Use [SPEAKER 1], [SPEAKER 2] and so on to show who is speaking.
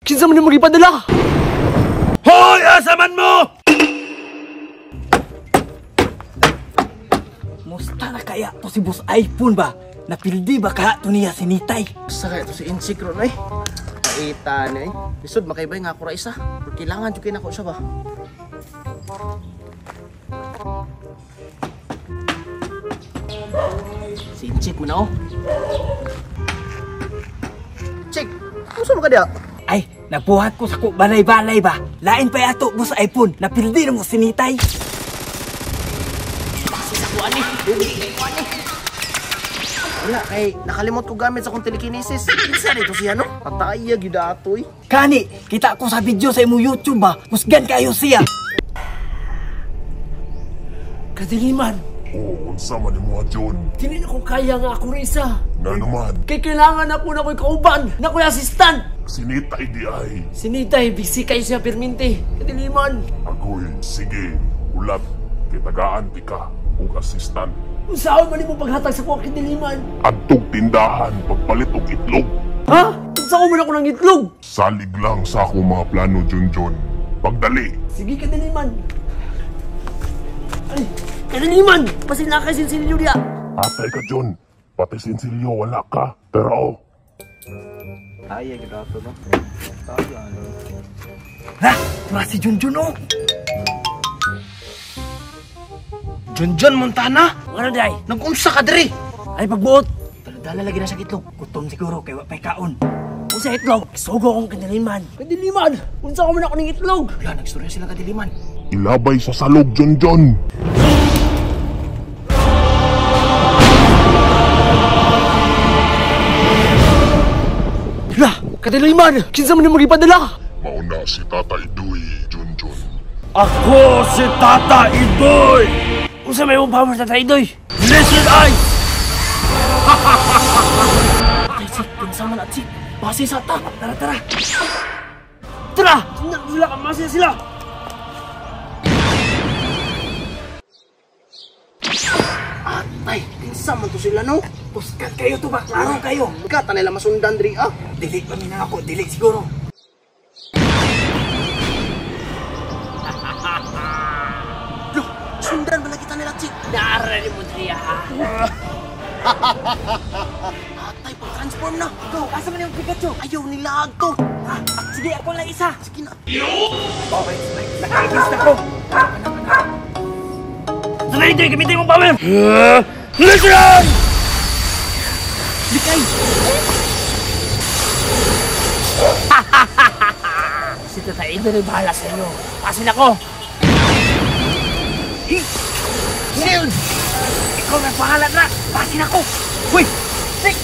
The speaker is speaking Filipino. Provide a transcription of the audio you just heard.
[SPEAKER 1] Kinsa man yung magipadala?
[SPEAKER 2] Hoy! Asaman mo!
[SPEAKER 1] Musta na kaya to si Boss iPhone ba? Napildi ba kaya to niya si Nitay?
[SPEAKER 3] Sa kaya to si Insikro na eh. Kaita na eh. Lisod, makaibay nga ako ra isa. Pero kailangan dyan na ako siya ba? Si Insik mo na oh. Chik, gusto mo ka diya?
[SPEAKER 1] Ay, nabuhat ko sa balay-balay ba? Lain pa yato, Boss iPhone. Napildi na mo si Nitay.
[SPEAKER 3] Sa kuan eh. Dumi kay kuan eh. Wala, kay nakalimot ko gamit sa kong telekinesis. Isa rito siya no? Patay ya gidatoy.
[SPEAKER 1] Kani, kita ko sa video sa imo YouTube ba? Musgan kayo siya.
[SPEAKER 4] Kadiliman,
[SPEAKER 2] Oo, unsa man mo John.
[SPEAKER 4] dili na ko kaya nga ako isa.
[SPEAKER 2] Na naman,
[SPEAKER 4] Kay kailangan ako na ko'y kauban, na ko'y assistant.
[SPEAKER 2] sinita di ay.
[SPEAKER 4] Sinitay, busy kayo siya perminti. Kadiliman,
[SPEAKER 2] Agoy, sige, ulat. Kitagaan ti ka, ug assistant.
[SPEAKER 4] usaon man mo paghatag sa kuha kadiliman.
[SPEAKER 2] Adtog tindahan, pagpalit og itlog.
[SPEAKER 4] Ha? Usaon man ako ng itlog.
[SPEAKER 2] Salig lang sa akong mga plano, John. Pagdali.
[SPEAKER 4] Sige kadiliman. Ay, kadiliman! Pasinakay sinsilyo diya.
[SPEAKER 2] Atay ka, John. Pati sinsilyo, wala ka. Pero,
[SPEAKER 3] Ay, gidato no.
[SPEAKER 1] Ha? Tura si Junjun oh.
[SPEAKER 3] Junjun Montana,
[SPEAKER 4] Ano day?
[SPEAKER 3] nag-unsa ka diri?
[SPEAKER 4] Ay pagbuot.
[SPEAKER 3] Dala lagi na sa itlog.
[SPEAKER 1] Gutom siguro kay wapay kaon.
[SPEAKER 4] Usa itlog. Sugo akong kadiliman. Kadiliman! Unsa ko man ako ng itlog.
[SPEAKER 3] Wala, nagstorya sila kadiliman.
[SPEAKER 2] ilabay sa salog, John.
[SPEAKER 4] Hala, kadiliman! Kinsa man yung magipadala?
[SPEAKER 2] Mauna si Tata Idoy, John.
[SPEAKER 4] Ako si Tata Idoy! Unsa may mong power Tata Idoy? Blessed Eyes!
[SPEAKER 3] Ay, sik, pinsama na, sik. Base sa ta. Tara, tara.
[SPEAKER 4] Tara! Sila ka, masaya sila!
[SPEAKER 3] Atay, pinsama to sila, no?
[SPEAKER 1] Puskat kayo to ba? Klaro kayo.
[SPEAKER 3] Kata nila masundan diri, ah.
[SPEAKER 1] Dili pa na ako, dili siguro.
[SPEAKER 3] Loh, sundan ba na kita nila, sik?
[SPEAKER 4] Naarali mo diya ha?
[SPEAKER 3] Atay, pag-transform na.
[SPEAKER 1] Go, asa man yung Pikachu?
[SPEAKER 3] Ayaw nila ako.
[SPEAKER 1] Ah, sige, ako lang isa.
[SPEAKER 3] Sige na.
[SPEAKER 1] Nakakis na ko.
[SPEAKER 4] Tata Idoy, gamitin mong power! Listen!
[SPEAKER 1] Likay!
[SPEAKER 4] Si Tata Idoy ay bahala sa inyo. Pasin ako!
[SPEAKER 3] Shield!
[SPEAKER 4] Ikaw na bahala na! Pasin ako!
[SPEAKER 1] Uy!
[SPEAKER 4] Hey!